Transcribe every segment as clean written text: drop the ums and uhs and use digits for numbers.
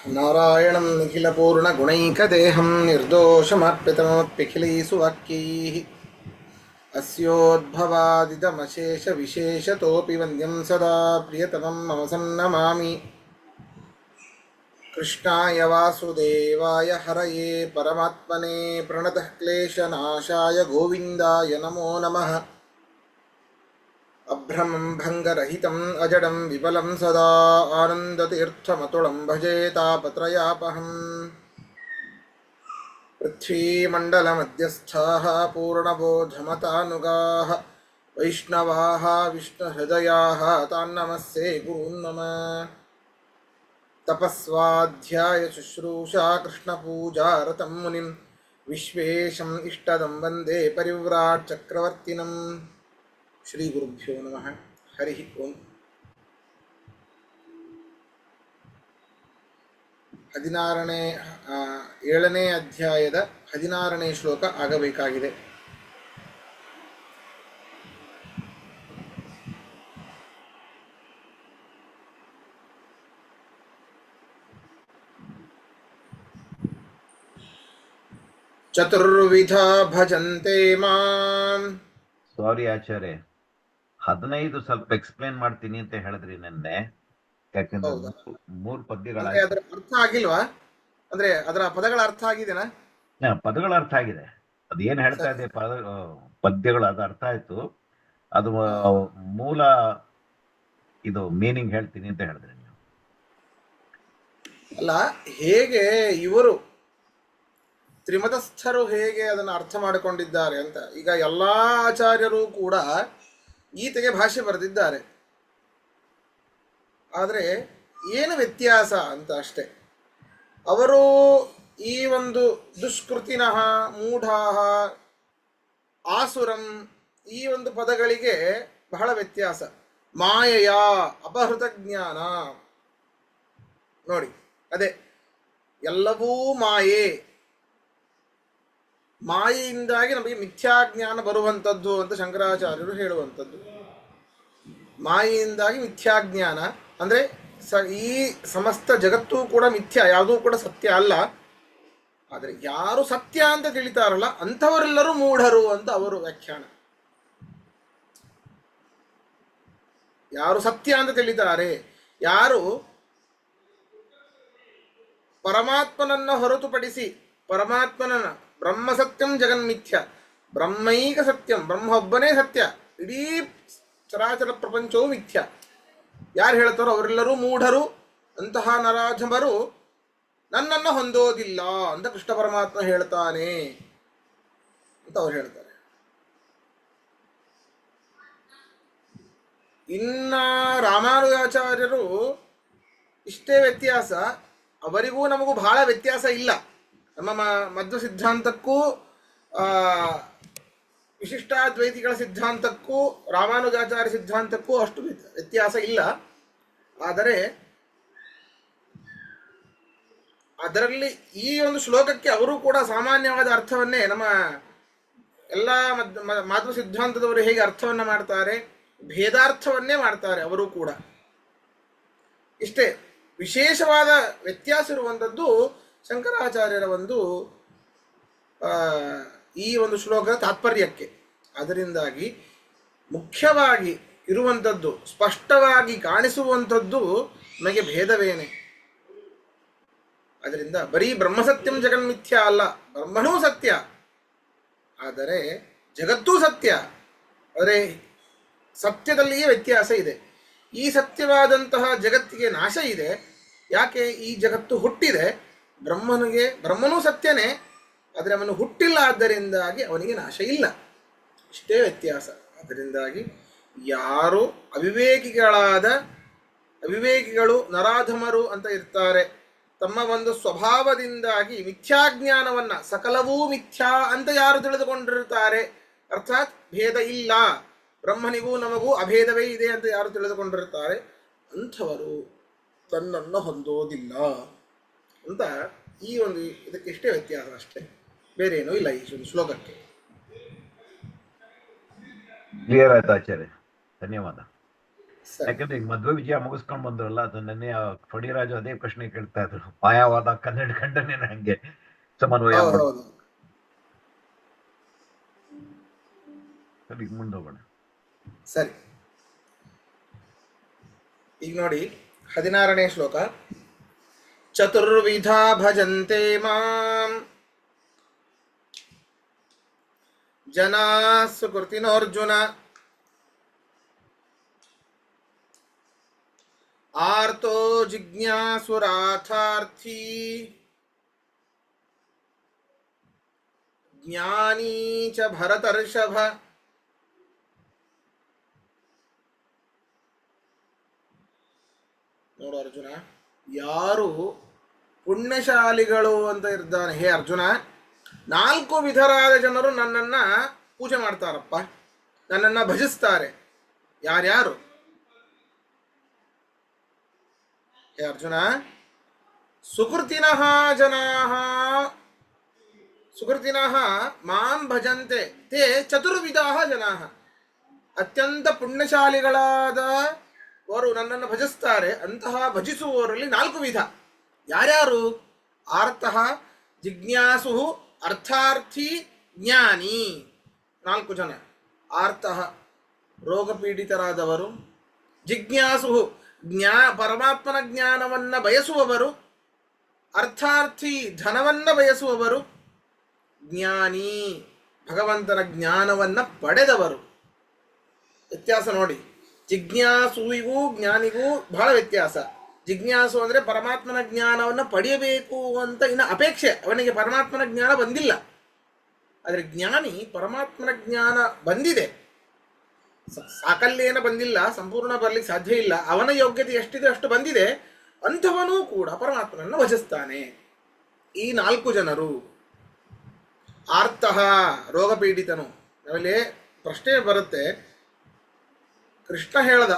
नारायणं निखिलपूर्णगुणैकदेहं निर्दोषमर्पितमप्यखिलैषु वाक्यैः अस्योद्भवादिदमशेषविशेषतोऽपि वन्द्यं सदा प्रियतमं मम सन्नमामि। कृष्णाय वासुदेवाय हरये परमात्मने प्रणतः क्लेशनाशाय गोविन्दाय नमो नमः। अभ्रमं भङ्गरहितम् अजडं विमलं सदा आनन्दतीर्थमतुलं भजे तापत्रयापहम्। पृथ्वीमण्डलमध्यस्थाः पूर्णबोधमतानुगाः वैष्णवाः विष्णुहृदयाः तान्नमस्ये गुरून् मम। तपस्वाध्यायशुश्रूषा कृष्णपूजारतं मुनिं विश्वेशम् इष्टदं वन्दे परिव्राट् चक्रवर्तिनम्। ಶ್ರೀ ಗುರುಭ್ಯೋ ನಮಃ. ಹರಿ ಓಂ. 7ನೇ ಅಧ್ಯಾಯದ 16ನೇ ಶ್ಲೋಕ ಆಗಬೇಕಾಗಿದೆ. ಚತುರ್ವಿಧ ಭಜಂತೆ ಮಾಂ. ಸಾರಿ ಆಚಾರ್ಯ, 15 ಸ್ವಲ್ಪ ಎಕ್ಸ್ಪ್ಲೇನ್ ಮಾಡ್ತೀನಿ ಅಂತ ಹೇಳಿದ್ರಿ ನಿನ್ನೆ. ಯಾಕಂದ್ರೆ ಮೂರು ಪದ್ಯಗಳ ಅದರ ಅರ್ಥ ಆಗಿಲ್ವಾ? ಅಂದ್ರೆ ಅದರ ಪದಗಳ ಅರ್ಥ ಆಗಿದೆನಾ? ಪದಗಳ ಅರ್ಥ ಆಗಿದೆ. ಅದೇನ್ ಹೇಳ್ತಾ ಇದೆ ಪದ್ಯಗಳು ಅದು ಅರ್ಥ ಆಯ್ತು. ಅದು ಮೂಲ ಇದು ಮೀನಿಂಗ್ ಹೇಳ್ತೀನಿ ಅಂತ ಹೇಳಿದ್ರಿ ನೀವು. ಅಲ್ಲ, ಹೇಗೆ ಇವರು ತ್ರಿಮತಸ್ಥರು ಹೇಗೆ ಅದನ್ನು ಅರ್ಥ ಮಾಡಿಕೊಂಡಿದ್ದಾರೆ ಅಂತ. ಈಗ ಎಲ್ಲಾ ಆಚಾರ್ಯರು ಕೂಡ ಗೀತೆಗೆ ಭಾಷೆ ಬರೆದಿದ್ದಾರೆ. ಆದರೆ ಏನು ವ್ಯತ್ಯಾಸ ಅಂತ ಅಷ್ಟೆ. ಅವರು ಈ ಒಂದು ದುಷ್ಕೃತಿನಃ ಮೂಢಾಹ ಆಸುರಂ ಈ ಒಂದು ಪದಗಳಿಗೆ ಬಹಳ ವ್ಯತ್ಯಾಸ. ಮಾಯೆಯ ಅಪಹೃತ ಜ್ಞಾನ ನೋಡಿ, ಅದೇ ಎಲ್ಲವೂ ಮಾಯೆ, ಮಾಯೆಯಿಂದಾಗಿ ನಮಗೆ ಮಿಥ್ಯಾಜ್ಞಾನ ಬರುವಂಥದ್ದು ಅಂತ ಶಂಕರಾಚಾರ್ಯರು ಹೇಳುವಂಥದ್ದು. ಮಾಯೆಯಿಂದಾಗಿ ಮಿಥ್ಯಾಜ್ಞಾನ ಅಂದರೆ ಈ ಸಮಸ್ತ ಜಗತ್ತೂ ಕೂಡ ಮಿಥ್ಯ, ಯಾವುದೂ ಕೂಡ ಸತ್ಯ ಅಲ್ಲ. ಆದರೆ ಯಾರು ಸತ್ಯ ಅಂತ ತಿಳಿತಾರಲ್ಲ ಅಂಥವರೆಲ್ಲರೂ ಮೂಢರು ಅಂತ ಅವರು ವ್ಯಾಖ್ಯಾನ. ಯಾರು ಸತ್ಯ ಅಂತ ತಿಳಿತಾರೆ, ಯಾರು ಪರಮಾತ್ಮನನ್ನ ಹೊರತುಪಡಿಸಿ ಪರಮಾತ್ಮನನ್ನ ಬ್ರಹ್ಮ ಸತ್ಯಂ ಜಗನ್ಮಿಥ್ಯ, ಬ್ರಹ್ಮೈಕ ಸತ್ಯಂ, ಬ್ರಹ್ಮ ಒಬ್ಬನೇ ಸತ್ಯ, ಇಡೀ ಚರಾಚರ ಪ್ರಪಂಚವು ಮಿಥ್ಯ, ಯಾರು ಹೇಳ್ತಾರೋ ಅವರೆಲ್ಲರೂ ಮೂಢರು. ಅಂತಹ ನರಾಧಮರು ನನ್ನನ್ನು ಹೊಂದೋದಿಲ್ಲ ಅಂತ ಕೃಷ್ಣ ಪರಮಾತ್ಮ ಹೇಳ್ತಾನೆ ಅಂತ ಅವ್ರು ಹೇಳ್ತಾರೆ. ಇನ್ನ ರಾಮಾನುಜಾಚಾರ್ಯರು ಇಷ್ಟೇ ವ್ಯತ್ಯಾಸ, ಅವರಿಗೂ ನಮಗೂ ಬಹಳ ವ್ಯತ್ಯಾಸ ಇಲ್ಲ. ನಮ್ಮ ಮಧ್ವ ಸಿದ್ಧಾಂತಕ್ಕೂ ವಿಶಿಷ್ಟಾದ್ವೈತಿಗಳ ಸಿದ್ಧಾಂತಕ್ಕೂ ರಾಮಾನುಜಾಚಾರ್ಯ ಸಿದ್ಧಾಂತಕ್ಕೂ ಅಷ್ಟು ವ್ಯತ್ಯಾಸ ಇಲ್ಲ. ಆದರೆ ಅದರಲ್ಲಿ ಈ ಒಂದು ಶ್ಲೋಕಕ್ಕೆ ಅವರು ಕೂಡ ಸಾಮಾನ್ಯವಾದ ಅರ್ಥವನ್ನೇ ನಮ್ಮ ಎಲ್ಲ ಮಾಧ್ವ ಸಿದ್ಧಾಂತದವರು ಹೇಗೆ ಅರ್ಥವನ್ನು ಮಾಡ್ತಾರೆ, ಭೇದಾರ್ಥವನ್ನೇ ಮಾಡ್ತಾರೆ ಅವರು ಕೂಡ. ಇಷ್ಟೇ ವಿಶೇಷವಾದ ವ್ಯತ್ಯಾಸ ಇರುವಂಥದ್ದು ಶಂಕರಾಚಾರ್ಯರ ಒಂದು ಈ ಒಂದು ಶ್ಲೋಕದ ತಾತ್ಪರ್ಯಕ್ಕೆ. ಅದರಿಂದಾಗಿ ಮುಖ್ಯವಾಗಿ ಇರುವಂಥದ್ದು, ಸ್ಪಷ್ಟವಾಗಿ ಕಾಣಿಸುವಂಥದ್ದು ನಮಗೆ ಭೇದವೇನೆ. ಅದರಿಂದ ಬರೀ ಬ್ರಹ್ಮಸತ್ಯಂ ಜಗನ್ಮಿಥ್ಯ ಅಲ್ಲ, ಬ್ರಹ್ಮನೂ ಸತ್ಯ, ಆದರೆ ಜಗತ್ತೂ ಸತ್ಯ. ಆದರೆ ಸತ್ಯದಲ್ಲಿಯೇ ವ್ಯತ್ಯಾಸ ಇದೆ. ಈ ಸತ್ಯವಾದಂತಹ ಜಗತ್ತಿಗೆ ನಾಶ ಇದೆ. ಯಾಕೆ ಈ ಜಗತ್ತು ಹುಟ್ಟಿದೆ? ಬ್ರಹ್ಮನೂ ಸತ್ಯನೇ, ಆದರೆ ಅವನು ಹುಟ್ಟಿಲ್ಲ, ಆದ್ದರಿಂದಾಗಿ ಅವನಿಗೆ ನಾಶ ಇಲ್ಲ. ಇಷ್ಟೇ ವ್ಯತ್ಯಾಸ. ಅದರಿಂದಾಗಿ ಯಾರು ಅವಿವೇಕಿಗಳು ನರಾಧಮರು ಅಂತ ಇರ್ತಾರೆ, ತಮ್ಮ ಒಂದು ಸ್ವಭಾವದಿಂದಾಗಿ ಮಿಥ್ಯಾಜ್ಞಾನವನ್ನ, ಸಕಲವೂ ಮಿಥ್ಯಾ ಅಂತ ಯಾರು ತಿಳಿದುಕೊಂಡಿರ್ತಾರೆ, ಅರ್ಥಾತ್ ಭೇದ ಇಲ್ಲ, ಬ್ರಹ್ಮನಿಗೂ ನಮಗೂ ಅಭೇದವೇ ಇದೆ ಅಂತ ಯಾರು ತಿಳಿದುಕೊಂಡಿರ್ತಾರೆ, ಅಂಥವರು ತನ್ನನ್ನು ಹೊಂದೋದಿಲ್ಲ ಅಂತ ಈ ಒಂದು ಇದಕ್ಕೆ ಇಷ್ಟೇ ವ್ಯತ್ಯಾಸ ಅಷ್ಟೇ, ಬೇರೆ ಏನೂ ಇಲ್ಲ ಈ ಒಂದು ಶ್ಲೋಕಕ್ಕೆ. ಕ್ಲಿಯರ್ ಆಯ್ತು ಆಚಾರ್ಯ, ಧನ್ಯವಾದ. ಸರಿ. ಯಾಕಂದ್ರೆ ಈಗ ಮದ್ವೆ ವಿಜಯ ಮುಗಿಸ್ಕೊಂಡ್ ಬಂದ್ರಲ್ಲ, ಅದು ನೆನ್ನೆ ಫಣಿರಾಜು ಅದೇ ಪ್ರಶ್ನೆ ಕೇಳ್ತಾ ಇದ್ರು, ಮಾಯಾವಾದ ಕನ್ನಡ ಖಂಡನೆ ಹಂಗೆ ಸಮನ್ವಯ ಹೌದು ಮಾಡು. ಹೌದು. ಸರಿ, ಮುಂದೋಗೋಣ. ಸರಿ, ಈಗ ನೋಡಿ 16ನೇ ಶ್ಲೋಕ. ಚತುರ್ವಿಧ ಭಜಂತೆ ಮಾಂ ಜನಾ ಸುಕೃತಿನೋರ್ಜುನ ಆರ್ತೋ ಜಿಜ್ಞಾಸುರಾರ್ಥಾರ್ಥಿ ಜ್ಞಾನೀ ಚ ಭರತರ್ಷಭ. ನೋಡು ಅರ್ಜುನ, ಯಾರು ಪುಣ್ಯಶಾಲಿಗಳು ಅಂತ ಇರ್ತಾನೆ, ಹೇ ಅರ್ಜುನ, 4 ವಿಧರಾದ ಜನರು ನನ್ನನ್ನು ಪೂಜೆ ಮಾಡ್ತಾರಪ್ಪ, ನನ್ನನ್ನು ಭಜಿಸ್ತಾರೆ. ಯಾರ್ಯಾರು? ಹೇ ಅರ್ಜುನ, ಸುಕೃತಿನಃ ಜನಾಃ ಸುಕೃತಿನಃ ಮಾಂ ಭಜಂತೆ ತೇ ಚತುರ್ವಿಧಾಃ ಜನಾಃ. ಅತ್ಯಂತ ಪುಣ್ಯಶಾಲಿಗಳಾದವರು ನನ್ನನ್ನು ಭಜಿಸ್ತಾರೆ. ಅಂತಹ ಭಜಿಸುವವರಲ್ಲಿ 4 ವಿಧ. ಯಾರ್ಯಾರು? ಆರ್ತಃ, ಜಿಜ್ಞಾಸು, ಅರ್ಥಾರ್ಥಿ, ಜ್ಞಾನಿ. 4 ಜನ. ಆರ್ತಃ ರೋಗಪೀಡಿತರಾದವರು, ಜಿಜ್ಞಾಸು ಪರಮಾತ್ಮನ ಜ್ಞಾನವನ್ನು ಬಯಸುವವರು, ಅರ್ಥಾರ್ಥಿ ಧನವನ್ನು ಬಯಸುವವರು, ಜ್ಞಾನಿ ಭಗವಂತನ ಜ್ಞಾನವನ್ನು ಪಡೆದವರು. ವ್ಯತ್ಯಾಸ ನೋಡಿ, ಜಿಜ್ಞಾಸುವಿಗೂ ಜ್ಞಾನಿಗೂ ಬಹಳ ವ್ಯತ್ಯಾಸ. ಜಿಜ್ಞಾಸು ಅಂದರೆ ಪರಮಾತ್ಮನ ಜ್ಞಾನವನ್ನು ಪಡೆಯಬೇಕು ಅಂತ ಇನ್ನು ಅಪೇಕ್ಷೆ, ಅವನಿಗೆ ಪರಮಾತ್ಮನ ಜ್ಞಾನ ಬಂದಿಲ್ಲ. ಆದರೆ ಜ್ಞಾನಿ ಪರಮಾತ್ಮನ ಜ್ಞಾನ ಬಂದಿದೆ, ಸಾಕಲ್ಯೇನ ಬಂದಿಲ್ಲ, ಸಂಪೂರ್ಣ ಬರಲಿಕ್ಕೆ ಸಾಧ್ಯ ಇಲ್ಲ, ಅವನ ಯೋಗ್ಯತೆ ಎಷ್ಟಿದೆ ಅಷ್ಟು ಬಂದಿದೆ, ಅಂಥವನೂ ಕೂಡ ಪರಮಾತ್ಮನನ್ನು ಭಜಿಸ್ತಾನೆ. ಈ 4 ಜನರು. ಆರ್ತಃ ರೋಗಪೀಡಿತನು. ಆಮೇಲೆ ಪ್ರಶ್ನೆ ಬರುತ್ತೆ, ಕೃಷ್ಣ ಹೇಳ್ದ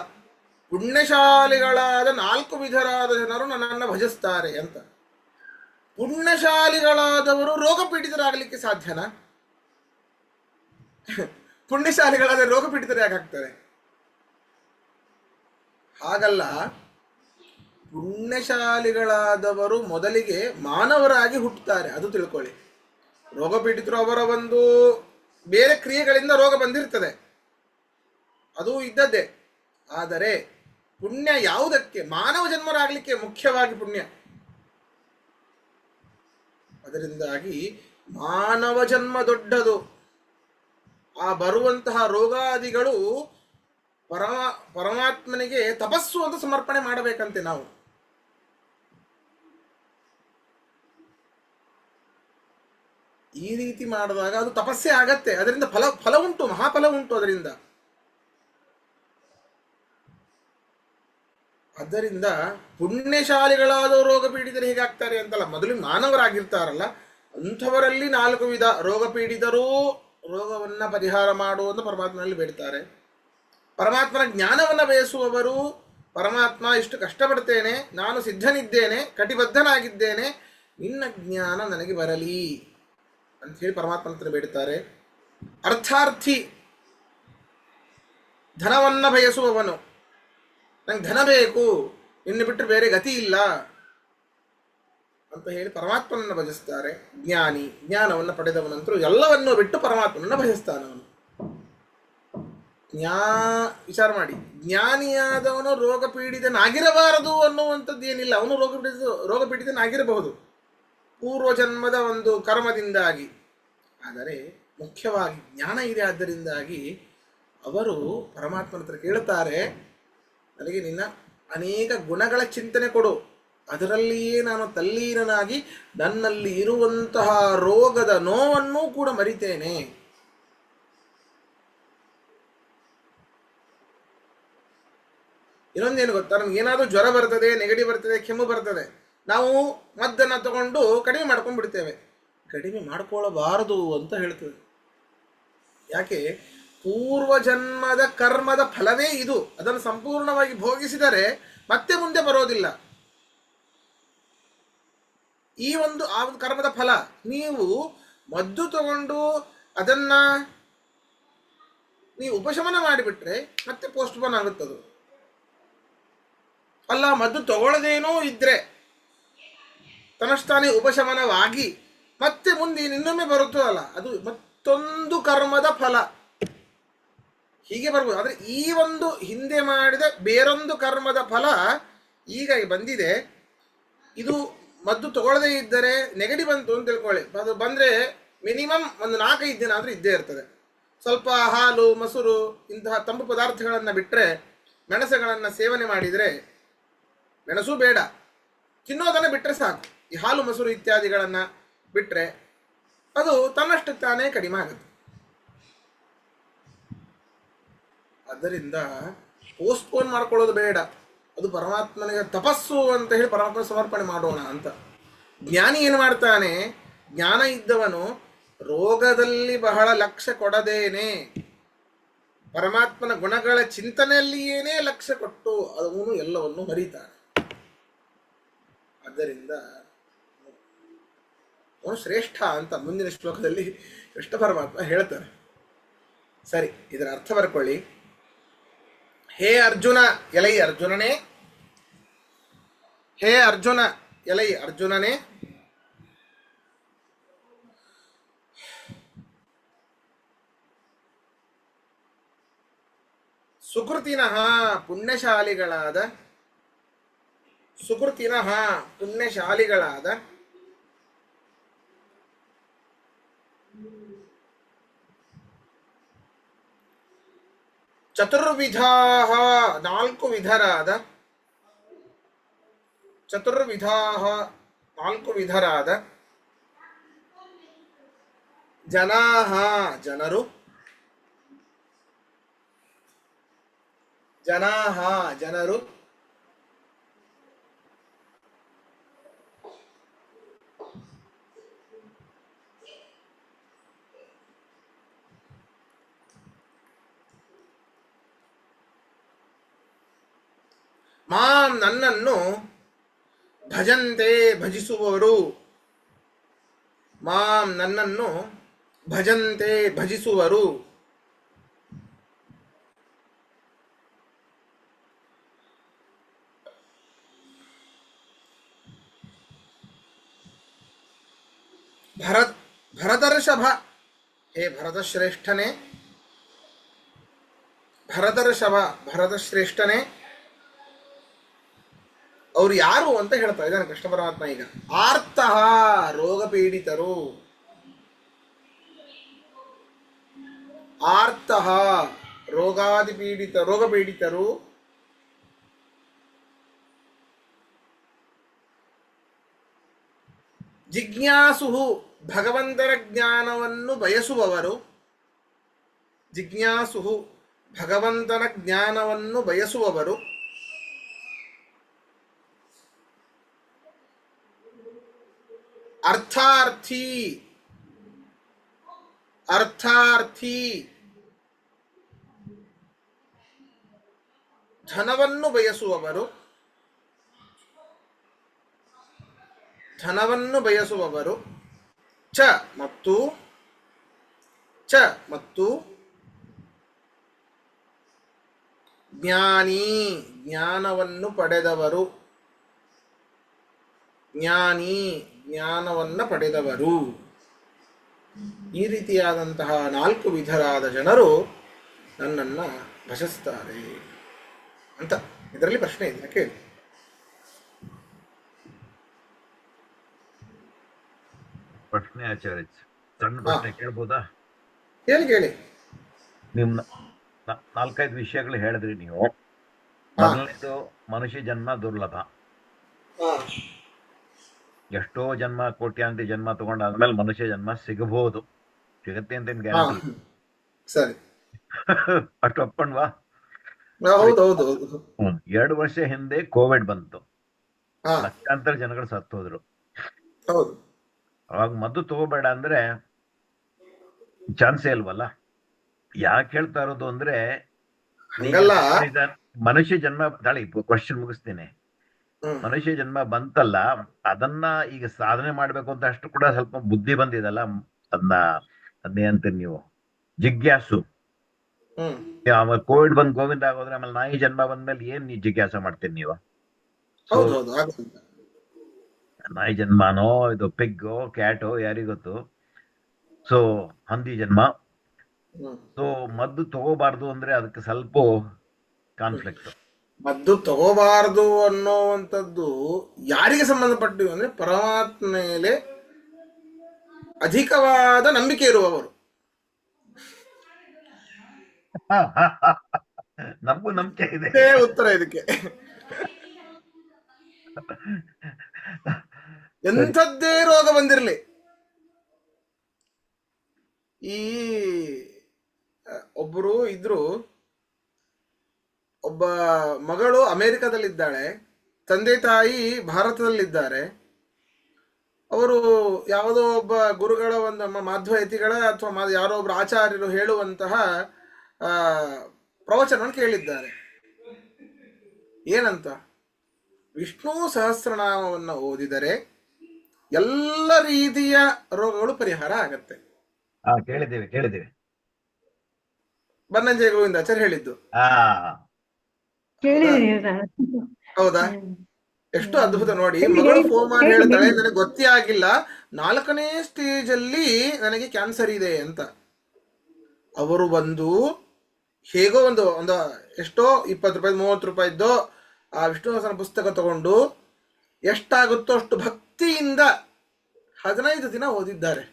ಪುಣ್ಯಶಾಲಿಗಳಾದ 4 ವಿಧರಾದ ಜನರು ನನ್ನನ್ನು ಭಜಿಸ್ತಾರೆ ಅಂತ. ಪುಣ್ಯಶಾಲಿಗಳಾದವರು ರೋಗಪೀಡಿತರಾಗಲಿಕ್ಕೆ ಸಾಧ್ಯನಾ? ಪುಣ್ಯಶಾಲಿಗಳಾದ ರೋಗಪೀಡಿತರು ಯಾಕೆ ಆಗ್ತಾರೆ? ಹಾಗಲ್ಲ. ಪುಣ್ಯಶಾಲಿಗಳಾದವರು ಮೊದಲಿಗೆ ಮಾನವರಾಗಿ ಹುಟ್ಟುತ್ತಾರೆ, ಅದು ತಿಳ್ಕೊಳ್ಳಿ. ರೋಗಪೀಡಿತರು ಅವರ ಒಂದು ಬೇರೆ ಕ್ರಿಯೆಗಳಿಂದ ರೋಗ ಬಂದಿರ್ತದೆ, ಅದು ಇದ್ದದ್ದೇ. ಆದರೆ ಪುಣ್ಯ ಯಾವುದಕ್ಕೆ? ಮಾನವ ಜನ್ಮರಾಗಲಿಕ್ಕೆ ಮುಖ್ಯವಾಗಿ ಪುಣ್ಯ. ಅದರಿಂದಾಗಿ ಮಾನವ ಜನ್ಮ ದೊಡ್ಡದು. ಆ ಬರುವಂತಹ ರೋಗಾದಿಗಳು ಪರಮಾತ್ಮನಿಗೆ ತಪಸ್ಸು ಅಂತ ಸಮರ್ಪಣೆ ಮಾಡಬೇಕಂತೆ ನಾವು. ಈ ರೀತಿ ಮಾಡಿದಾಗ ಅದು ತಪಸ್ಸೇ ಆಗತ್ತೆ. ಅದರಿಂದ ಫಲ ಉಂಟು, ಮಹಾಫಲ ಉಂಟು ಅದರಿಂದ. ಆದ್ದರಿಂದ ಪುಣ್ಯಶಾಲಿಗಳಾದ ರೋಗ ಪೀಡಿತರು ಹೇಗಾಗ್ತಾರೆ ಅಂತಲ್ಲ, ಮೊದಲು ಮಾನವರಾಗಿರ್ತಾರಲ್ಲ ಅಂಥವರಲ್ಲಿ 4 ವಿಧ. ರೋಗ ಪೀಡಿತರು ರೋಗವನ್ನು ಪರಿಹಾರ ಮಾಡುವಂತ ಪರಮಾತ್ಮನಲ್ಲಿ ಬೇಡ್ತಾರೆ. ಪರಮಾತ್ಮನ ಜ್ಞಾನವನ್ನು ಬಯಸುವವರು, ಪರಮಾತ್ಮ ಇಷ್ಟು ಕಷ್ಟಪಡ್ತೇನೆ, ನಾನು ಸಿದ್ಧನಿದ್ದೇನೆ, ಕಟಿಬದ್ಧನಾಗಿದ್ದೇನೆ, ನಿನ್ನ ಜ್ಞಾನ ನನಗೆ ಬರಲಿ ಅಂಥೇಳಿ ಪರಮಾತ್ಮನ ಹತ್ರ ಬೇಡ್ತಾರೆ. ಅರ್ಥಾರ್ಥಿ ಧನವನ್ನು ಬಯಸುವವನು, ನಂಗೆ ಧನ ಬೇಕು, ಇನ್ನು ಬಿಟ್ಟರೆ ಬೇರೆ ಗತಿ ಇಲ್ಲ ಅಂತ ಹೇಳಿ ಪರಮಾತ್ಮನನ್ನು ಭಜಿಸ್ತಾರೆ. ಜ್ಞಾನಿ ಜ್ಞಾನವನ್ನು ಪಡೆದವನಂತರೂ ಎಲ್ಲವನ್ನೂ ಬಿಟ್ಟು ಪರಮಾತ್ಮನನ್ನು ಭಜಿಸ್ತಾನವನು. ವಿಚಾರ ಮಾಡಿ, ಜ್ಞಾನಿಯಾದವನು ರೋಗ ಪೀಡಿತನಾಗಿರಬಾರದು ಅನ್ನುವಂಥದ್ದು ಏನಿಲ್ಲ. ಅವನು ರೋಗ ಪೀಡಿತನಾಗಿರಬಹುದು ಪೂರ್ವಜನ್ಮದ ಒಂದು ಕರ್ಮದಿಂದಾಗಿ. ಆದರೆ ಮುಖ್ಯವಾಗಿ ಜ್ಞಾನ ಇದೆ. ಆದ್ದರಿಂದಾಗಿ ಅವರು ಪರಮಾತ್ಮನ ಹತ್ರ ಕೇಳುತ್ತಾರೆ, ನನಗೆ ನಿನ್ನ ಅನೇಕ ಗುಣಗಳ ಚಿಂತನೆ ಕೊಡು, ಅದರಲ್ಲಿಯೇ ನಾನು ತಲ್ಲೀನನಾಗಿ ನನ್ನಲ್ಲಿ ಇರುವಂತಹ ರೋಗದ ನೋವನ್ನು ಕೂಡ ಮರಿತೇನೆ. ಇನ್ನೊಂದೇನು ಗೊತ್ತಾ, ನಮ್ಗೆ ಏನಾದರೂ ಜ್ವರ ಬರ್ತದೆ, ನೆಗಡಿ ಬರ್ತದೆ, ಕೆಮ್ಮು ಬರ್ತದೆ, ನಾವು ಮದ್ದನ್ನು ತಗೊಂಡು ಕಡಿಮೆ ಮಾಡ್ಕೊಂಡು ಬಿಡ್ತೇವೆ. ಕಡಿಮೆ ಮಾಡ್ಕೊಳ್ಳಬಾರದು ಅಂತ ಹೇಳ್ತದೆ. ಯಾಕೆ? ಪೂರ್ವಜನ್ಮದ ಕರ್ಮದ ಫಲವೇ ಇದು. ಅದನ್ನು ಸಂಪೂರ್ಣವಾಗಿ ಭೋಗಿಸಿದರೆ ಮತ್ತೆ ಮುಂದೆ ಬರೋದಿಲ್ಲ. ಈ ಒಂದು ಆ ಒಂದು ಕರ್ಮದ ಫಲ. ನೀವು ಮದ್ದು ತಗೊಂಡು ಅದನ್ನು ನೀವು ಉಪಶಮನ ಮಾಡಿಬಿಟ್ರೆ ಮತ್ತೆ ಪೋಸ್ಟ್ಪೋನ್ ಆಗುತ್ತದು. ಅಲ್ಲ, ಮದ್ದು ತಗೊಳ್ಳದೇನೂ ಇದ್ರೆ ತನ್ನಷ್ಟಾನೇ ಉಪಶಮನವಾಗಿ ಮತ್ತೆ ಮುಂದೆ ಇನ್ನೊಮ್ಮೆ ಬರುತ್ತದಲ್ಲ, ಅದು ಮತ್ತೊಂದು ಕರ್ಮದ ಫಲ. ಹೀಗೆ ಬರ್ಬೋದು. ಆದರೆ ಈ ಒಂದು ಹಿಂದೆ ಮಾಡಿದ ಬೇರೊಂದು ಕರ್ಮದ ಫಲ ಈಗ ಬಂದಿದೆ. ಇದು ಮದ್ದು ತಗೊಳ್ಳದೇ ಇದ್ದರೆ ನೆಗಡಿ ಬಂತು ಅಂತ ತಿಳ್ಕೊಳ್ಳಿ, ಅದು ಬಂದರೆ ಮಿನಿಮಮ್ ಒಂದು 4-5 ದಿನ ಆದರೂ ಇದ್ದೇ ಇರ್ತದೆ. ಸ್ವಲ್ಪ ಹಾಲು, ಮೊಸರು ಇಂತಹ ತಂಪು ಪದಾರ್ಥಗಳನ್ನು ಬಿಟ್ಟರೆ, ಮೆಣಸುಗಳನ್ನು ಸೇವನೆ ಮಾಡಿದರೆ, ಮೆಣಸು ಬೇಡ, ತಿನ್ನೋದನ್ನು ಬಿಟ್ಟರೆ ಸಾಕು, ಈ ಹಾಲು ಮೊಸರು ಇತ್ಯಾದಿಗಳನ್ನು ಬಿಟ್ಟರೆ ಅದು ತನ್ನಷ್ಟು ತಾನೇ ಕಡಿಮೆ ಆಗುತ್ತೆ. ಆದ್ದರಿಂದ ಪೋಸ್ಟ್ಪೋನ್ ಮಾಡ್ಕೊಳ್ಳೋದು ಬೇಡ. ಅದು ಪರಮಾತ್ಮನಿಗೆ ತಪಸ್ಸು ಅಂತ ಹೇಳಿ ಪರಮಾತ್ಮ ಸಮರ್ಪಣೆ ಮಾಡೋಣ ಅಂತ. ಜ್ಞಾನಿ ಏನು ಮಾಡ್ತಾನೆ, ಜ್ಞಾನ ಇದ್ದವನು ರೋಗದಲ್ಲಿ ಬಹಳ ಲಕ್ಷ್ಯ ಕೊಡದೇನೆ ಪರಮಾತ್ಮನ ಗುಣಗಳ ಚಿಂತನೆಯಲ್ಲಿಯೇನೇ ಲಕ್ಷ್ಯ ಕೊಟ್ಟು ಅವನು ಎಲ್ಲವನ್ನು ಮರೀತಾನೆ. ಆದ್ದರಿಂದ ಅವನು ಶ್ರೇಷ್ಠ ಅಂತ ಮುಂದಿನ ಶ್ಲೋಕದಲ್ಲಿ ಕೃಷ್ಣ ಪರಮಾತ್ಮ ಹೇಳ್ತಾರೆ. ಸರಿ, ಇದರ ಅರ್ಥ ಬರ್ಕೊಳ್ಳಿ. ಹೇ ಅರ್ಜುನ, ಎಲೈ ಅರ್ಜುನನೇ, ಹೇ ಅರ್ಜುನ, ಎಲೈ ಅರ್ಜುನನೇ, ಸುಕೃತಿನಃ ಪುಣ್ಯಶಾಲಿಗಳಾದ, ಸುಕೃತಿನಃ ಪುಣ್ಯಶಾಲಿಗಳಾದ ಚತುರ್ವಿಧಾ 4 ವಿಧರಾದ, ಚತುರ್ವಿಧಾ 4 ವಿಧರಾದ ಜನಾಹ ಜನರು, ಜನಾಹ ಜನರು ಮಾಂ ನನ್ನನ್ನು ಭಜಂತೆ ಭಜಿಸುವವರು, ಮಾಂ ನನ್ನನ್ನು ಭಜಂತೆ ಭಜಿಸುವರು, ಭರತರ್ಷಭ, ಹೇ ಭರತಶ್ರೇಷ್ಠನೇ, ಭರತರ್ಷಭ ಭರತಶ್ರೇಷ್ಠನೇ. ಅವರು ಯಾರು ಅಂತ ಹೇಳ್ತಾ ಇದ್ದಾನೆ ಕೃಷ್ಣ ಪರಮಾತ್ಮ ಈಗ. ಆರ್ತಃ ರೋಗ ಪೀಡಿತರು, ಆರ್ತಃ ರೋಗ ಪೀಡಿತರು, ಜಿಜ್ಞಾಸು ಭಗವಂತನ ಜ್ಞಾನವನ್ನು ಬಯಸುವವರು, ಜಿಜ್ಞಾಸು ಭಗವಂತನ ಜ್ಞಾನವನ್ನು ಬಯಸುವವರು, ಅರ್ಥಾರ್ಥಿ, ಅರ್ಥಾರ್ಥಿ ಧನವನ್ನು ಬಯಸುವವರು, ಧನವನ್ನು ಬಯಸುವವರು, ಚ ಮತ್ತು ಜ್ಞಾನಿ ಜ್ಞಾನವನ್ನು ಪಡೆದವರು, ಜ್ಞಾನಿ ಜ್ಞಾನವನ್ನು ಪಡೆದವರು. ಈ ರೀತಿಯಾದಂತಹ 4 ವಿಧರಾದ ಜನರು ನನ್ನನ್ನು ಭಜಿಸ್ತಾರೆ ಅಂತ ಇದರಲ್ಲಿ ಪ್ರಶ್ನೆ ಇದೆ, ಕೇಳಿ. ಪ್ರಶ್ನೆ ಆಚಾರ್ಯ, ಸಣ್ಣ ಪ್ರಶ್ನೆ ಕೇಳ್ಬೋದಾ? ಕೇಳಿ. ನಿಮ್ 4-5 ವಿಷಯಗಳು ಹೇಳಿದ್ರಿ ನೀವು. ಮೊದಲನೇದು, ಮನುಷ್ಯ ಜನ್ಮ ದುರ್ಲಭ. ಎಷ್ಟೋ ಜನ್ಮ, ಕೋಟ್ಯಾಂತರ ಜನ್ಮ ತಗೊಂಡಾದ್ಮೇಲೆ ಮನುಷ್ಯ ಜನ್ಮ ಸಿಗಬಹುದು, ಸಿಗತ್ತೆ ಅಂತ ಗ್ಯಾರಂಟಿ. ಸರಿ, ಅಷ್ಟು ಒಪ್ಕೊಂಡ್ವಾ? ಹೌದೌದು. 2 ವರ್ಷ ಹಿಂದೆ ಕೋವಿಡ್ ಬಂತು, ಲಕ್ಷಾಂತರ ಜನಗಳು ಸತ್ತೋದ್ರು. ಹೌದು. ಅವಾಗ ಮದ್ದು ತಗೋಬೇಡ ಅಂದ್ರೆ ಚಾನ್ಸೇ ಇಲ್ವಲ್ಲ. ಯಾಕೆ ಹೇಳ್ತಾ ಇರೋದು ಅಂದ್ರೆ, ಮನುಷ್ಯ ಜನ್ಮ ತಾಳಿ ಕ್ವಶನ್ ಮುಗಿಸ್ತೇನೆ. ಮನುಷ್ಯ ಜನ್ಮ ಬಂತಲ್ಲ, ಅದನ್ನ ಈಗ ಸಾಧನೆ ಮಾಡ್ಬೇಕು ಅಂತ ಅಷ್ಟು ಕೂಡ ಸ್ವಲ್ಪ ಬುದ್ಧಿ ಬಂದಿದಲ್ಲ, ಅದನ್ನೇ ಅಂತೀರಿ ನೀವು ಜಿಜ್ಞಾಸು. ಆಮೇಲೆ ಕೋವಿಡ್ ಬಂದ್ ಗೋವಿಂದ ಆಗೋದ್ರೆ, ಆಮೇಲೆ ನಾಯಿ ಜನ್ಮ ಬಂದ್ಮೇಲೆ ಏನ್ ಜಿಜ್ಞಾಸ ಮಾಡ್ತೀರಿ ನೀವು? ಸೊ ಹೌದು ಹೌದು ಆಗುದಿಲ್ಲ. ನಾಯಿ ಜನ್ಮನೋ ಇದು ಪಿಗ್ಗೋ ಕ್ಯಾಟೋ ಯಾರಿಗೊತ್ತು. ಸೊ ಹಂದಿ ಜನ್ಮ. ಹ್ಮ್. ಸೊ ಮದ್ದು ತಗೋಬಾರ್ದು ಅಂದ್ರೆ ಅದಕ್ಕೆ ಸ್ವಲ್ಪ ಕಾನ್ಫ್ಲಿಕ್ಟ್. ಮದ್ದು ತಗೋಬಾರದು ಅನ್ನೋವಂಥದ್ದು ಯಾರಿಗೆ ಸಂಬಂಧಪಟ್ಟಿವೆ ಅಂದ್ರೆ ಪರಮಾತ್ಮ ಮೇಲೆ ಅಧಿಕವಾದ ನಂಬಿಕೆ ಇರುವವರು. ನಮಗೂ ನಂಬಿಕೆ ಇದೆ. ಇದೇ ಉತ್ತರ ಇದಕ್ಕೆ. ಸರಿ. ಎಂಥದ್ದೇ ರೋಗ ಬಂದಿರಲಿ, ಈ ಒಬ್ಬರು ಇದ್ರು, ಒಬ್ಬ ಮಗಳು ಅಮೆರಿಕದಲ್ಲಿದ್ದಾಳೆ, ತಂದೆ ತಾಯಿ ಭಾರತದಲ್ಲಿದ್ದಾರೆ. ಅವರು ಯಾವುದೋ ಒಬ್ಬ ಗುರುಗಳ ಒಂದು ಮಾಧ್ವಯತಿಗಳ ಅಥವಾ ಯಾರೋ ಒಬ್ಬರು ಆಚಾರ್ಯರು ಹೇಳುವಂತಹ ಆ, ಪ್ರವಚನವನ್ನು ಕೇಳಿದ್ದಾರೆ. ಏನಂತ, ವಿಷ್ಣು ಸಹಸ್ರನಾಮವನ್ನು ಓದಿದರೆ ಎಲ್ಲ ರೀತಿಯ ರೋಗಗಳು ಪರಿಹಾರ ಆಗತ್ತೆ. ಕೇಳಿದ್ದೇವೆ. ಬನ್ನಂಜಯ ಗೋವಿಂದಾಚಾರ್ಯ ಹೇಳಿದ್ದು. ಆ ಕೇಳಿದೀನಿ ನಾನು. ಹೌದಾ? ಎಷ್ಟು ಅದ್ಭುತ ನೋಡಿ. ಮಗಳು ಫೋನ್ ಮಾಡಿ ಹೇಳ್ತಾಳೆ, ನನಗೆ ಗೊತ್ತೇ ಆಗಿಲ್ಲ, 4ನೇ ಸ್ಟೇಜ್ ಅಲ್ಲಿ ನನಗೆ ಕ್ಯಾನ್ಸರ್ ಇದೆ ಅಂತ. ಅವರು ಬಂದು ಹೇಗೋ ಒಂದು ಒಂದು ಎಷ್ಟೋ 20 ರೂಪಾಯಿ 30 ರೂಪಾಯಿದ್ದೋ ಆ ವಿಷ್ಣು ಸಹಸ್ರನಾಮ ಪುಸ್ತಕ ತಗೊಂಡು ಎಷ್ಟಾಗುತ್ತೋ ಅಷ್ಟು ಭಕ್ತಿಯಿಂದ 15 ದಿನ ಓದಿದ್ದಾರೆ.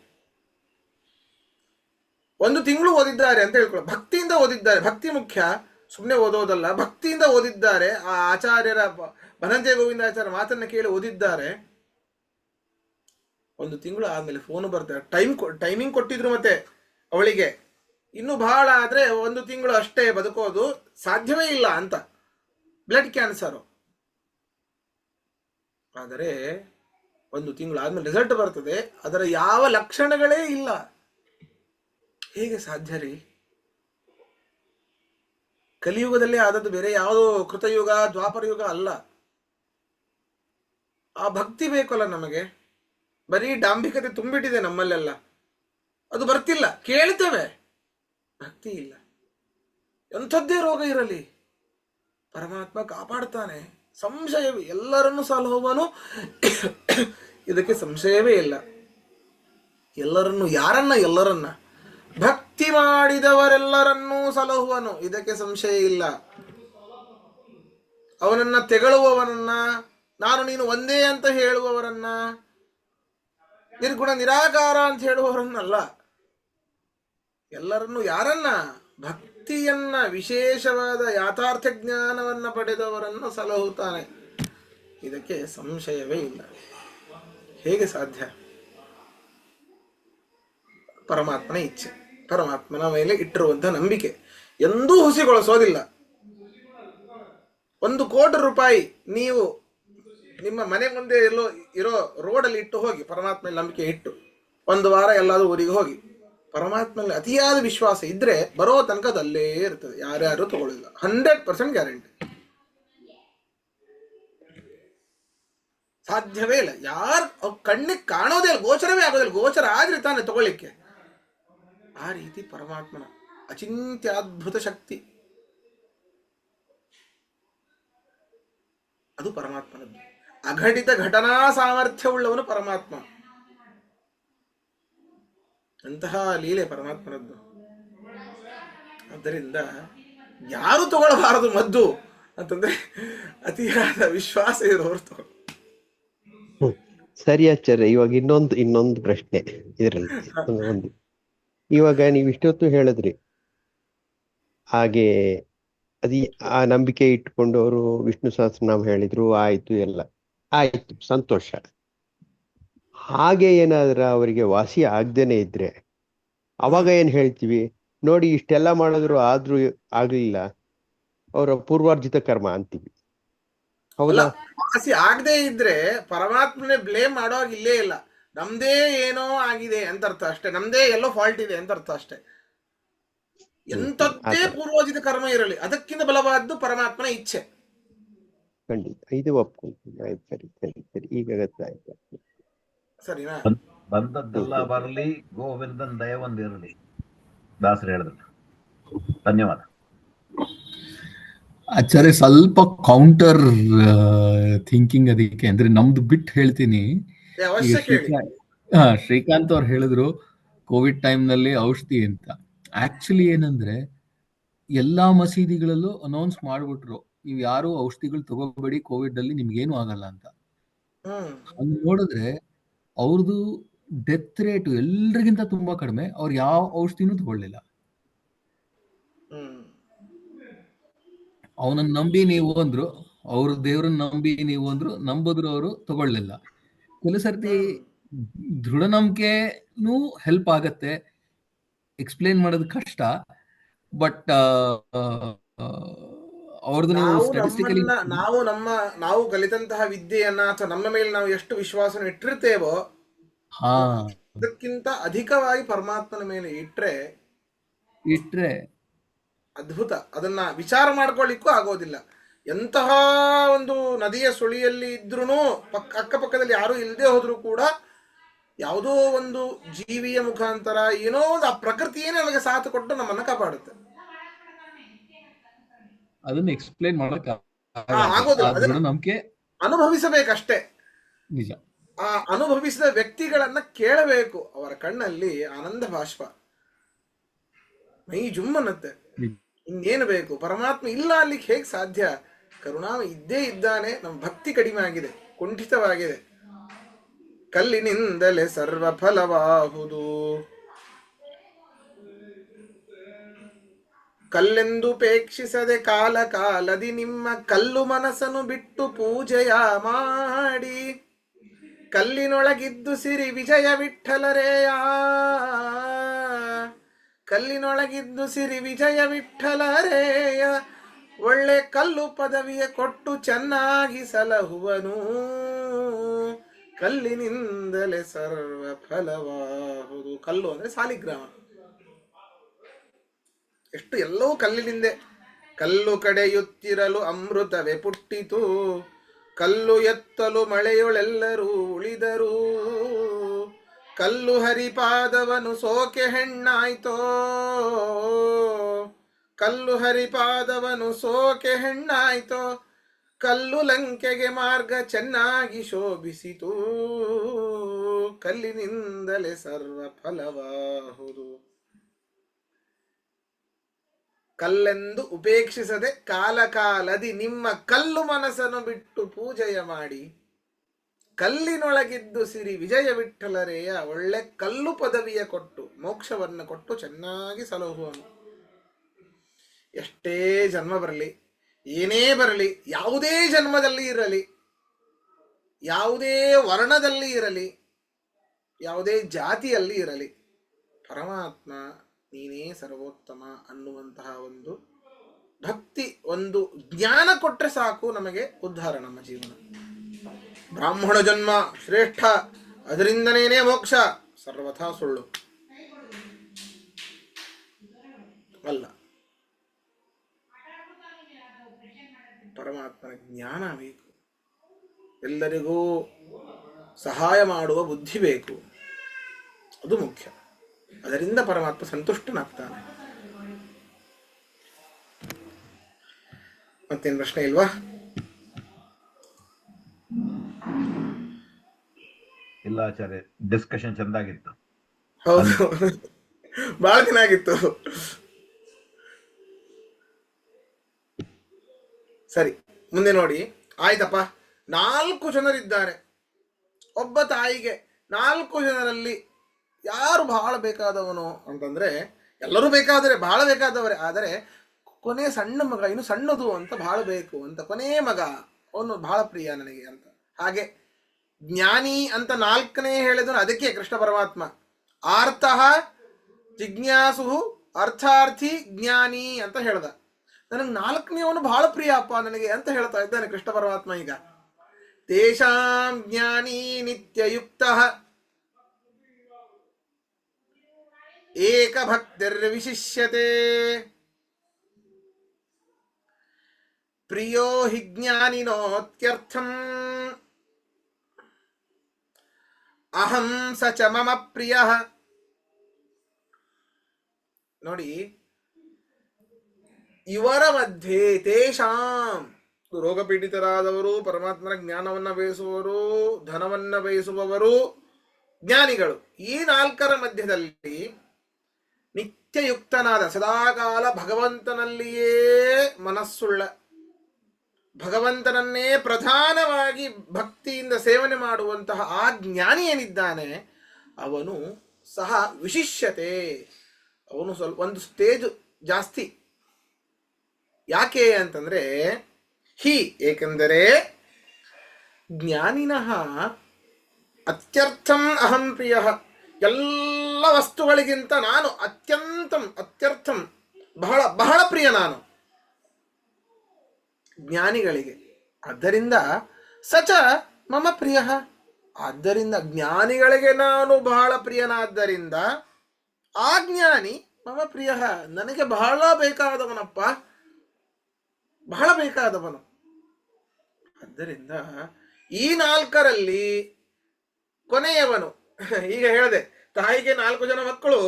1 ತಿಂಗಳು ಓದಿದ್ದಾರೆ ಅಂತ ಹೇಳ್ಕೊಳ್ಳೋ. ಭಕ್ತಿಯಿಂದ ಓದಿದ್ದಾರೆ. ಭಕ್ತಿ ಮುಖ್ಯ, ಸುಮ್ಮನೆ ಓದೋದಲ್ಲ. ಭಕ್ತಿಯಿಂದ ಓದಿದ್ದಾರೆ. ಆ ಆಚಾರ್ಯರ ಬನಂಜಯ ಗೋವಿಂದಾಚಾರ್ಯ ಮಾತನ್ನ ಕೇಳಿ ಓದಿದ್ದಾರೆ. 1 ತಿಂಗಳು ಆದ್ಮೇಲೆ ಫೋನ್ ಬರ್ತಾರೆ. ಟೈಮಿಂಗ್ ಕೊಟ್ಟಿದ್ರು ಮತ್ತೆ ಅವಳಿಗೆ, ಇನ್ನು ಬಹಳ ಆದ್ರೆ 1 ತಿಂಗಳು ಅಷ್ಟೇ ಬದುಕೋದು, ಸಾಧ್ಯವೇ ಇಲ್ಲ ಅಂತ. Blood cancer. ಆದರೆ 1 ತಿಂಗಳು ಆದ್ಮೇಲೆ ರಿಸಲ್ಟ್ ಬರ್ತದೆ, ಅದರ ಯಾವ ಲಕ್ಷಣಗಳೇ ಇಲ್ಲ. ಹೇಗೆ ಸಾಧ್ಯ ರೀ? ಕಲಿಯುಗದಲ್ಲಿ ಆದದ್ದು ಬೇರೆ ಯಾವುದೋ ಕೃತಯುಗ ದ್ವಾಪರ ಯುಗ ಅಲ್ಲ. ಆ ಭಕ್ತಿ ಬೇಕಲ್ಲ ನಮಗೆ. ಬರೀ ಡಾಂಬಿಕತೆ ತುಂಬಿಟ್ಟಿದೆ ನಮ್ಮಲ್ಲೆಲ್ಲ, ಅದು ಬರ್ತಿಲ್ಲ. ಕೇಳ್ತೇವೆ, ಭಕ್ತಿ ಇಲ್ಲ. ಎಂಥದ್ದೇ ರೋಗ ಇರಲಿ ಪರಮಾತ್ಮ ಕಾಪಾಡ್ತಾನೆ, ಸಂಶಯವೇ. ಎಲ್ಲರನ್ನು ಸಲಹುವನು, ಇದಕ್ಕೆ ಸಂಶಯವೇ ಇಲ್ಲ. ಎಲ್ಲರನ್ನ ಭಕ್ತಿ ಮಾಡಿದವರೆಲ್ಲರನ್ನೂ ಸಲಹುವನು, ಇದಕ್ಕೆ ಸಂಶಯ ಇಲ್ಲ. ಅವನನ್ನ ತೆಗಳುವವನನ್ನ, ನಾನು ನೀನು ಒಂದೇ ಅಂತ ಹೇಳುವವರನ್ನ, ನಿರ್ಗುಣ ನಿರಾಕಾರ ಅಂತ ಹೇಳುವವರನ್ನಲ್ಲ, ಎಲ್ಲರನ್ನೂ ಯಾರನ್ನ? ಭಕ್ತಿಯನ್ನ, ವಿಶೇಷವಾದ ಯಾಥಾರ್ಥ ಜ್ಞಾನವನ್ನ ಪಡೆದವರನ್ನು ಸಲಹುತ್ತಾನೆ. ಇದಕ್ಕೆ ಸಂಶಯವೇ ಇಲ್ಲ. ಹೇಗೆ ಸಾಧ್ಯ? ಪರಮಾತ್ಮನ ಇಚ್ಛೆ, ಪರಮಾತ್ಮನ ಮೇಲೆ ಇಟ್ಟಿರುವಂತಹ ನಂಬಿಕೆ ಎಂದೂ ಹುಸಿಗೊಳಿಸೋದಿಲ್ಲ. 1 ಕೋಟಿ ರೂಪಾಯಿ ನೀವು ನಿಮ್ಮ ಮನೆ ಮುಂದೆ ಇರೋ ರೋಡಲ್ಲಿ ಇಟ್ಟು ಹೋಗಿ, ಪರಮಾತ್ಮ ನಂಬಿಕೆ ಇಟ್ಟು 1 ವಾರ ಎಲ್ಲಾದ್ರೂ ಊರಿಗೆ ಹೋಗಿ, ಪರಮಾತ್ಮನಲ್ಲಿ ಅತಿಯಾದ ವಿಶ್ವಾಸ ಇದ್ರೆ ಬರೋ ತನಕ ಅದಲ್ಲೇ ಇರ್ತದೆ. ಯಾರ್ಯಾರು ತಗೊಳ್ಳಿಲ್ಲ, 100% ಗ್ಯಾರಂಟಿ. ಸಾಧ್ಯವೇ ಇಲ್ಲ. ಯಾರು ಕಣ್ಣಿಗೆ ಕಾಣೋದೇ ಇಲ್ಲ, ಗೋಚರವೇ ಆಗೋದಿಲ್ಲ. ಗೋಚರ ಆದ್ರೆ ತಾನೆ ತಗೊಳ್ಳಿಕ್ಕೆ. ಆ ರೀತಿ ಪರಮಾತ್ಮನ ಅಚಿಂತ್ಯದ್ಭುತ ಶಕ್ತಿ, ಅದು ಪರಮಾತ್ಮನದ್ದು. ಅಘಟಿತ ಘಟನಾ ಸಾಮರ್ಥ್ಯವುಳ್ಳವನು ಪರಮಾತ್ಮ. ಅಂತಹ ಲೀಲೆ ಪರಮಾತ್ಮನದ್ದು. ಆದ್ದರಿಂದ ಯಾರು ತಗೊಳ್ಳಬಾರದು ಮದ್ದು ಅಂತಂದ್ರೆ ಅತಿಯಾದ ವಿಶ್ವಾಸ ಇರೋರು ತಗೊಳ್ಳಿ. ಸರಿ ಆಚಾರ್ಯ, ಇವಾಗ ಇನ್ನೊಂದು ಪ್ರಶ್ನೆ ಇದರಲ್ಲಿ ಒಂದು. ಇವಾಗ ನೀವು ಇಷ್ಟೊತ್ತು ಹೇಳಿದ್ರಿ, ಹಾಗೆ ಆ ನಂಬಿಕೆ ಇಟ್ಕೊಂಡು ಅವರು ವಿಷ್ಣು ಸಹಸ್ರನಾಮ ಹೇಳಿದ್ರು, ಆಯ್ತು, ಎಲ್ಲ ಆಯ್ತು, ಸಂತೋಷ. ಹಾಗೆ ಏನಾದ್ರ ಅವರಿಗೆ ವಾಸಿ ಆಗ್ದೇನೆ ಇದ್ರೆ ಅವಾಗ ಏನ್ ಹೇಳ್ತೀವಿ? ನೋಡಿ, ಇಷ್ಟೆಲ್ಲ ಮಾಡಿದ್ರು ಆದ್ರೂ ಆಗ್ಲಿಲ್ಲ, ಅವರ ಪೂರ್ವಾರ್ಜಿತ ಕರ್ಮ ಅಂತೀವಿ. ಹೌದಾ? ವಾಸಿ ಆಗದೆ ಇದ್ರೆ ಪರಮಾತ್ಮನೇ ಬ್ಲೇಮ್ ಮಾಡೋವಾಗ ಇಲ್ಲೇ ಇಲ್ಲ. ನಮ್ದೇ ಏನೋ ಆಗಿದೆ ಅಂತ ಅರ್ಥ ಅಷ್ಟೇ. ನಮ್ದೇ ಎಲ್ಲೋ ಫಾಲ್ಟ್ ಇದೆ ಅಂತ ಅರ್ಥ ಅಷ್ಟೇ. ಎಂಥದ್ದೇ ಪೂರ್ವೋಚಿತ ಕರ್ಮ ಇರಲಿ, ಅದಕ್ಕಿಂತ ಬಲವಾದ್ದು ಪರಮಾತ್ಮನ ಇಚ್ಛೆ. ಖಂಡಿತ, ಇದು ಒಪ್ಕೊಂತೀನಿ. ಆಯ್ತು, ಸರಿ ಸರಿ ಸರಿ, ಈಗ ಗೊತ್ತಾಯ್ತು. ಸರಿನಾ? ಬಂದದ್ದೆಲ್ಲ ಬರಲಿ, ಗೋವಿಂದನ್ ದಯ ಒಂದಿರಲಿ, ದಾಸರು ಹೇಳಿದ್ರು. ಧನ್ಯವಾದ. ಆಚಾರ್ಯ ಸ್ವಲ್ಪ ಕೌಂಟರ್ ಥಿಂಕಿಂಗ್ ಅದಕ್ಕೆ ಅಂದ್ರೆ ನಮ್ದು ಬಿಟ್ಟು ಹೇಳ್ತೀನಿ. ಈಗ ಅವಶ್ಯ ಕೇಳಿ. ಶ್ರೀಕಾಂತ್ ಅವ್ರು ಹೇಳಿದ್ರು ಕೋವಿಡ್ ಟೈಮ್ ನಲ್ಲಿ ಔಷಧಿ ಅಂತ. ಆಕ್ಚುಲಿ ಏನಂದ್ರೆ ಎಲ್ಲಾ ಮಸೀದಿಗಳಲ್ಲೂ ಅನೌನ್ಸ್ ಮಾಡ್ಬಿಟ್ರು, ನೀವು ಯಾರು ಔಷಧಿಗಳು ತಗೋಬೇಡಿ, ಕೋವಿಡ್ ಅಲ್ಲಿ ನಿಮ್ಗೇನು ಆಗಲ್ಲ ಅಂತ. ಹಂಗ್ ನೋಡಿದ್ರೆ ಅವ್ರದ್ದು ಡೆತ್ ರೇಟ್ ಎಲ್ರಿಗಿಂತ ತುಂಬಾ ಕಡಿಮೆ, ಅವ್ರು ಯಾವ ಔಷಧಿನೂ ತಗೊಳ್ಳಿಲ್ಲ. ಅವನನ್ನ ನಂಬಿ ನೀವು ಅಂದ್ರು, ಅವ್ರ ದೇವ್ರನ್ನ ನಂಬಿ ನೀವು ಅಂದ್ರು, ನಂಬಿದ್ರು ಅವರು ತಗೊಳ್ಳಿಲ್ಲ. ಕೆಲವು ಸರ್ತಿ ದೃಢ ನಂಬಿಕೆನೂ ಹೆಲ್ಪ್ ಆಗತ್ತೆ, ಎಕ್ಸ್ಪ್ಲೇನ್ ಮಾಡೋದು ಕಷ್ಟ. ಬಟ್ ಅವ್ರದ್ದು ನೀವು ಸ್ಟ್ಯಾಟಿಸ್ಟಿಕಲಿ ನಾವು ಕಲಿತಂತಹ ವಿದ್ಯೆಯನ್ನ ಅಥವಾ ನಮ್ಮ ಮೇಲೆ ನಾವು ಎಷ್ಟು ವಿಶ್ವಾಸನ ಇಟ್ಟಿರ್ತೇವೋ ಅದಕ್ಕಿಂತ ಅಧಿಕವಾಗಿ ಪರಮಾತ್ಮನ ಮೇಲೆ ಇಟ್ರೆ ಅದ್ಭುತ. ಅದನ್ನ ವಿಚಾರ ಮಾಡ್ಕೊಳ್ಳಿಕ್ಕೂ ಆಗೋದಿಲ್ಲ. ಎಂತಹ ಒಂದು ನದಿಯ ಸುಳಿಯಲ್ಲಿ ಇದ್ರೂ ಅಕ್ಕಪಕ್ಕದಲ್ಲಿ ಯಾರು ಇಲ್ಲದೆ ಹೋದ್ರೂ ಕೂಡ ಯಾವುದೋ ಒಂದು ಜೀವಿಯ ಮುಖಾಂತರ ಏನೋ ಒಂದು ಆ ಪ್ರಕೃತಿಯೇ ನಮಗೆ ಸಾಥ್ ಕೊಟ್ಟು ನಮ್ಮನ್ನ ಕಾಪಾಡುತ್ತೆ. ಅದನ್ನ ಎಕ್ಸ್ಪ್ಲೇನ್ ಮಾಡಕ್ ಆಗೋದಿಲ್ಲ, ನಂಬಿಕೆ ಅನುಭವಿಸಬೇಕಷ್ಟೇ. ನಿಜ. ಆ ಅನುಭವಿಸಿದ ವ್ಯಕ್ತಿಗಳನ್ನ ಕೇಳಬೇಕು, ಅವರ ಕಣ್ಣಲ್ಲಿ ಆನಂದ ಬಾಷ್ಪ, ಮೈ ಜುಮ್ಮನ್ನತ್ತೆ. ಇನ್ನೇನು ಬೇಕು? ಪರಮಾತ್ಮ ಇಲ್ಲ ಅಲ್ಲಿಗೆ ಹೇಗೆ ಸಾಧ್ಯ? ಕರುಣಾಮ ಇದ್ದೇ ಇದ್ದಾನೆ. ನಮ್ಮ ಭಕ್ತಿ ಕಡಿಮೆ ಆಗಿದೆ, ಕುಂಠಿತವಾಗಿದೆ. ಕಲ್ಲಿನಿಂದಲೇ ಸರ್ವ ಫಲವಾಹುದು, ಕಲ್ಲೆಂದುಪೇಕ್ಷಿಸದೆ ಕಾಲ ಕಾಲದಿ ನಿಮ್ಮ ಕಲ್ಲು ಮನಸ್ಸನ್ನು ಬಿಟ್ಟು ಪೂಜೆಯ ಮಾಡಿ, ಕಲ್ಲಿನೊಳಗಿದ್ದು ಸಿರಿ ವಿಜಯ ವಿಠಲರೇಯ, ಕಲ್ಲಿನೊಳಗಿದ್ದು ಸಿರಿ ವಿಜಯ ವಿಠಲರೇಯ, ಒಳ್ಳೆ ಕಲ್ಲು ಪದವಿಯ ಕೊಟ್ಟು ಚೆನ್ನಾಗಿ ಸಲಹುವನು, ಕಲ್ಲಿನಿಂದಲೇ ಸರ್ವ ಫಲವಾಹುದು. ಕಲ್ಲು ಅಂದ್ರೆ ಸಾಲಿಗ್ರಾಮ. ಎಷ್ಟು ಎಲ್ಲವೂ ಕಲ್ಲಿನಿಂದೆ. ಕಲ್ಲು ಕಡೆಯುತ್ತಿರಲು ಅಮೃತವೇ ಪುಟ್ಟಿತು, ಕಲ್ಲು ಎತ್ತಲು ಮಳೆಯೊಳೆಲ್ಲರೂ ಉಳಿದರು, ಕಲ್ಲು ಹರಿಪಾದವನು ಸೋಕೆ ಹೆಣ್ಣಾಯ್ತೋ, ಕಲ್ಲು ಹರಿಪಾದವನು ಸೋಕೆ ಹೆಣ್ಣಾಯ್ತೋ, ಕಲ್ಲು ಲಂಕೆಗೆ ಮಾರ್ಗ ಚೆನ್ನಾಗಿ ಶೋಭಿಸಿತು, ಕಲ್ಲಿನಿಂದಲೇ ಸರ್ವ ಫಲವಾಹುದು. ಕಲ್ಲೆಂದು ಉಪೇಕ್ಷಿಸದೆ ಕಾಲ ಕಾಲದಿ ನಿಮ್ಮ ಕಲ್ಲು ಮನಸ್ಸನ್ನು ಬಿಟ್ಟು ಪೂಜೆಯ ಮಾಡಿ, ಕಲ್ಲಿನೊಳಗಿದ್ದು ಸಿರಿ ವಿಜಯ ವಿಠಲರೇಯ, ಒಳ್ಳೆ ಕಲ್ಲು ಪದವಿಯ ಕೊಟ್ಟು ಮೋಕ್ಷವನ್ನು ಕೊಟ್ಟು ಚೆನ್ನಾಗಿ ಸಲಹುವನು. ಎಷ್ಟೇ ಜನ್ಮ ಬರಲಿ, ಏನೇ ಬರಲಿ, ಯಾವುದೇ ಜನ್ಮದಲ್ಲಿ ಇರಲಿ, ಯಾವುದೇ ವರ್ಣದಲ್ಲಿ ಇರಲಿ, ಯಾವುದೇ ಜಾತಿಯಲ್ಲಿ ಇರಲಿ, ಪರಮಾತ್ಮ ನೀನೇ ಸರ್ವೋತ್ತಮ ಅನ್ನುವಂತಹ ಒಂದು ಭಕ್ತಿ, ಒಂದು ಜ್ಞಾನ ಕೊಟ್ಟರೆ ಸಾಕು, ನಮಗೆ ಉದ್ಧಾರ ನಮ್ಮ ಜೀವನ. ಬ್ರಾಹ್ಮಣ ಜನ್ಮ ಶ್ರೇಷ್ಠ, ಅದರಿಂದನೇನೇ ಮೋಕ್ಷ, ಸರ್ವಥಾ ಸುಳ್ಳು ಅಲ್ಲ. ಪರಮಾತ್ಮನ ಜ್ಞಾನ ಬೇಕು, ಎಲ್ಲರಿಗೂ ಸಹಾಯ ಮಾಡುವ ಬುದ್ಧಿ ಬೇಕು, ಅದು ಮುಖ್ಯ. ಅದರಿಂದ ಪರಮಾತ್ಮ ಸಂತುಷ್ಟನಾಗ್ತಾನೆ. ಮತ್ತೇನು ಪ್ರಶ್ನೆ ಇಲ್ವಾ? ಇಲ್ಲ ಆಚಾರ್ಯ, ಡಿಸ್ಕಷನ್ ಚೆಂದಾಗಿತ್ತು. ಹೌದು, ಬಹಳ ದಿನ ಆಗಿತ್ತು. ಸರಿ, ಮುಂದೆ ನೋಡಿ. ಆಯ್ತಪ್ಪ, 4 ಜನರಿದ್ದಾರೆ. ಒಬ್ಬ ತಾಯಿಗೆ 4 ಜನರಲ್ಲಿ ಯಾರು ಬಹಳ ಬೇಕಾದವನು ಅಂತಂದ್ರೆ, ಎಲ್ಲರೂ ಬೇಕಾದರೆ, ಬಹಳ ಬೇಕಾದವರೇ. ಆದರೆ ಕೊನೆ ಸಣ್ಣ ಮಗ, ಇನ್ನು ಸಣ್ಣದು ಅಂತ, ಬಹಳ ಬೇಕು ಅಂತ, ಕೊನೆ ಮಗ ಅವನು ಬಹಳ ಪ್ರಿಯ ನನಗೆ ಅಂತ. ಹಾಗೆ ಜ್ಞಾನಿ ಅಂತ 4ನೇ ಹೇಳಿದನು. ಅದಕ್ಕೆ ಕೃಷ್ಣ ಪರಮಾತ್ಮ ಆರ್ತಃ ಜಿಜ್ಞಾಸು ಅರ್ಥಾರ್ಥಿ ಜ್ಞಾನಿ ಅಂತ ಹೇಳ್ದ. ನನಗೆ 4ನೇವನು ಬಹಳ ಪ್ರಿಯ ಅಪ್ಪ ನನಗೆ ಅಂತ ಹೇಳ್ತಾ ಇದ್ದಾನೆ ಕೃಷ್ಣ ಪರಮಾತ್ಮ. ಈಗ ತೇಷಾಂ ಜ್ಞಾನಿ ನಿತ್ಯಯುಕ್ತಃ ಏಕ ಭಕ್ತಿರ್ವಿಶಿಷ್ಯತೆ, ಪ್ರಿಯೋ ಹಿ ಜ್ಞಾನಿನೋತ್ಯರ್ಥಂ ಅಹಂ ಸ ಚ ಮಮ ಪ್ರಿಯ. ನೋಡಿ, ಇವರ ಮಧ್ಯೆ ತೇಷಾಂ, ರೋಗಪೀಡಿತರಾದವರು, ಪರಮಾತ್ಮನ ಜ್ಞಾನವನ್ನ ಬಯಸುವವರು, ಧನವನ್ನ ಬಯಸುವವರು, ಜ್ಞಾನಿಗಳು, ಈ ನಾಲ್ಕರ ಮಧ್ಯದಲ್ಲಿ ನಿತ್ಯಯುಕ್ತನಾದ ಸದಾಕಾಲ ಭಗವಂತನಲ್ಲಿಯೇ ಮನಸ್ಸುಳ್ಳ, ಭಗವಂತನನ್ನೇ ಪ್ರಧಾನವಾಗಿ ಭಕ್ತಿಯಿಂದ ಸೇವನೆ ಮಾಡುವಂತಹ ಆ ಜ್ಞಾನಿ ಏನಿದ್ದಾನೆ ಅವನು ಸಹ ವಿಶಿಷ್ಯತೆ, ಅವನು ಸ್ವಲ್ಪ ಒಂದು ಸ್ಟೇಜ್ ಜಾಸ್ತಿ. ಯಾಕೆ ಅಂತಂದ್ರೆ ಏಕೆಂದರೆ ಜ್ಞಾನಿನಃ ಅತ್ಯರ್ಥಂ ಅಹಂ ಪ್ರಿಯ, ಎಲ್ಲ ವಸ್ತುಗಳಿಗಿಂತ ನಾನು ಅತ್ಯರ್ಥಂ ಬಹಳ ಬಹಳ ಪ್ರಿಯ ನಾನು ಜ್ಞಾನಿಗಳಿಗೆ. ಆದ್ದರಿಂದ ಸಚ ಮಮ ಪ್ರಿಯ, ಆದ್ದರಿಂದ ಜ್ಞಾನಿಗಳಿಗೆ ನಾನು ಬಹಳ ಪ್ರಿಯನಾದ್ದರಿಂದ ಆ ಜ್ಞಾನಿ ಮಮ ಪ್ರಿಯ, ನನಗೆ ಬಹಳ ಬೇಕಾದವನಪ್ಪ, ಬಹಳ ಬೇಕಾದವನು. ಆದ್ದರಿಂದ ಈ ನಾಲ್ಕರಲ್ಲಿ ಕೊನೆಯವನು, ಈಗ ಹೇಳಿದೆ ತಾಯಿಗೆ 4 ಜನ ಮಕ್ಕಳು,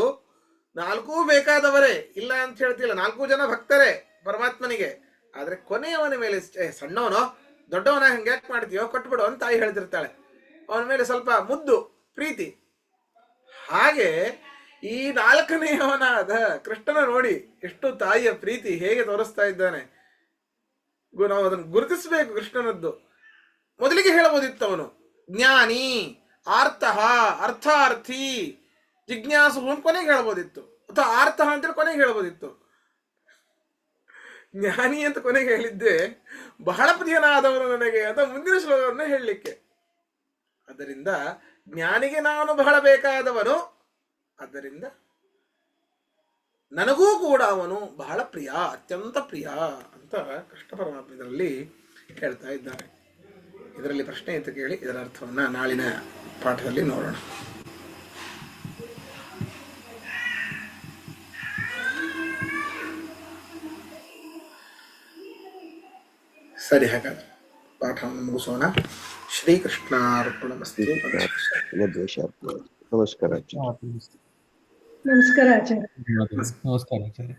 4 ಬೇಕಾದವರೇ, ಇಲ್ಲ ಅಂತ ಹೇಳ್ತಿಲ್ಲ, 4 ಜನ ಭಕ್ತರೇ ಪರಮಾತ್ಮನಿಗೆ. ಆದ್ರೆ ಕೊನೆಯವನ ಮೇಲೆ ಸಣ್ಣವನೋ ದೊಡ್ಡವನ ಹಂಗೆ ಯಾಕೆ ಮಾಡ್ತೀಯೋ, ಕೊಟ್ಬಿಡು ಅಂತ ತಾಯಿ ಹೇಳ್ತಿರ್ತಾಳೆ. ಅವನ ಮೇಲೆ ಸ್ವಲ್ಪ ಮುದ್ದು ಪ್ರೀತಿ. ಹಾಗೆ ಈ 4ನೇಯವನಾದ ಕೃಷ್ಣನ ನೋಡಿ ಎಷ್ಟು ತಾಯಿಯ ಪ್ರೀತಿ ಹೇಗೆ ತೋರಿಸ್ತಾ ಇದ್ದಾನೆ. ನಾವು ಅದನ್ನು ಗುರುತಿಸಬೇಕು ಕೃಷ್ಣನದ್ದು. ಮೊದಲಿಗೆ ಹೇಳಬಹುದಿತ್ತು ಅವನು ಜ್ಞಾನಿ, ಆರ್ತಃ, ಅರ್ಥಾರ್ಥಿ, ಜಿಜ್ಞಾಸು ಅಂತ ಕೊನೆಗೆ ಹೇಳ್ಬೋದಿತ್ತು, ಅಥವಾ ಆರ್ತಃ ಅಂತೇಳಿ ಕೊನೆಗೆ ಹೇಳ್ಬೋದಿತ್ತು. ಜ್ಞಾನಿ ಅಂತ ಕೊನೆಗೆ ಹೇಳಿದ್ದೆ ಬಹಳ ಪ್ರಿಯನಾದವನು ನನಗೆ ಅಂತ ಮುಂದಿನ ಶ್ಲೋಕವನ್ನ ಹೇಳಲಿಕ್ಕೆ. ಆದ್ದರಿಂದ ಜ್ಞಾನಿಗೆ ನಾನು ಬಹಳ ಬೇಕಾದವನು, ಆದ್ದರಿಂದ ನನಗೂ ಕೂಡ ಅವನು ಬಹಳ ಪ್ರಿಯ, ಅತ್ಯಂತ ಪ್ರಿಯ ಅಂತ ಕೃಷ್ಣ ಪರಮಾತ್ಮ ಇದರಲ್ಲಿ ಹೇಳ್ತಾ ಇದ್ದಾರೆ. ಇದರಲ್ಲಿ ಪ್ರಶ್ನೆ ಅಂತ ಕೇಳಿ ಇದರ ಅರ್ಥವನ್ನ ನಾಳಿನ ಪಾಠದಲ್ಲಿ ನೋಡೋಣ. ಸರಿ, ಹಾಗಾದ್ರೆ ಪಾಠವನ್ನು ಮುಗಿಸೋಣ. ಶ್ರೀಕೃಷ್ಣಾರ್ಪಣಮಸ್ತು. ನಮಸ್ಕಾರ. ನಮಸ್ಕಾರ ಆಚಾರ್ಯ. ನಮಸ್ಕಾರ ಆಚಾರ್ಯ.